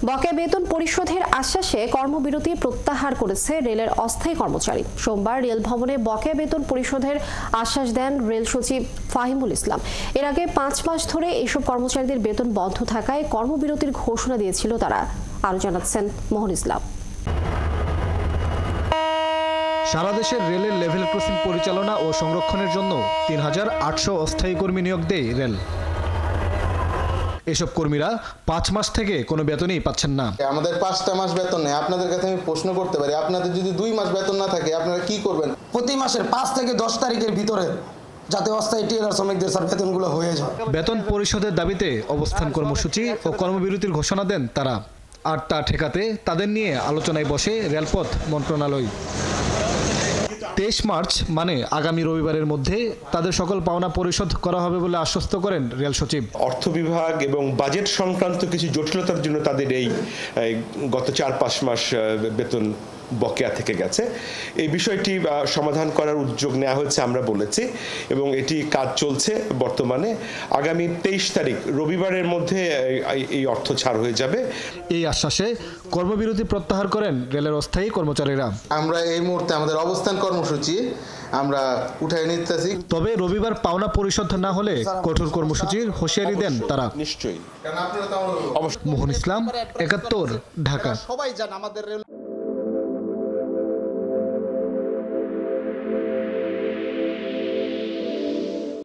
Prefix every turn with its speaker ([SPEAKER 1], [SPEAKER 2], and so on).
[SPEAKER 1] বকেয়া বেতন পরিশোধের আশ্বাসে কর্মবিরতি প্রত্যাহার করেছে রেলের অস্থায়ী কর্মচারী। সোমবার রেল ভবনে বকেয়া বেতন পরিশোধের আশ্বাস দেন রেল সচিব ফাহিমুল ইসলাম। এর আগে 5 মাস ধরে এইসব কর্মচারীদের বেতন বন্ধ থাকায় কর্মবিরতির ঘোষণা দিয়েছিল তারা। আরো জানাচ্ছেন মোহন ইসলাম।
[SPEAKER 2] সারা দেশের রেলের লেভেল ক্রসিং পরিচালনা ও সংরক্ষণের জন্য ৩,৮০০ অস্থায়ী কর্মী নিয়োগ দেয় রেল। এসব কর্মীরা 5 মাস থেকে কোনো বেতনই পাচ্ছেন না।
[SPEAKER 3] আমাদের 5টা মাস বেতন নেই। আপনাদের কাছে আমি প্রশ্ন করতে পারি, আপনাদের যদি 2 মাস বেতন না থাকে আপনারা কি করবেন?
[SPEAKER 4] প্রতি মাসের 5 থেকে 10 তারিখের ভিতরে যাতে অস্থায়ী টেলার শ্রমিকদের বেতনগুলো হয়ে যায়।
[SPEAKER 2] বেতন পরিশোধের দাবিতে অবস্থান কর্মসূচি ও কর্মবিরতির ঘোষণা দেন তারা। আর তা ঠেকাতে তাদের নিয়ে আলোচনায় বসে রেলপথ মন্ত্রণালয়। 23 মার্চ মানে আগামী রবিবারের মধ্যে তাদের সকল পাওনা পরিশোধ করা হবে বলে আশ্বস্ত করেন রেল সচিব।
[SPEAKER 5] অর্থ বিভাগ এবং বাজেট সংক্রান্ত কিছু জটিলতার জন্য তাদের এই গত 4-5 মাস বেতন বকেয়া থেকে গেছে। এই বিষয়টি সমাধান করার উদ্যোগ নেওয়া হয়েছে আমরা বলেছি, এবং এটি কাজ চলছে বর্তমানে। আগামী 23 তারিখ রবিবারের মধ্যে এই অর্থ ছাড় হয়ে যাবে।
[SPEAKER 2] এই আশ্বাসে কর্মবিরতি প্রত্যাহার করেন রেলের অস্থায়ী কর্মচারীরা।
[SPEAKER 3] আমরা এই মুহূর্তে আমাদের অবস্থান কর্মসূচি আমরা উঠাই নিতেছি।
[SPEAKER 2] তবে রবিবার পাওনা পরিশোধ না হলে কঠোর কর্মসূচির হুঁশিয়ারি দেন তারা।
[SPEAKER 5] নিশ্চয়ই।
[SPEAKER 2] মোহন ইসলাম, ৭১, ঢাকা।
[SPEAKER 4] সবাই জান আমাদের রেল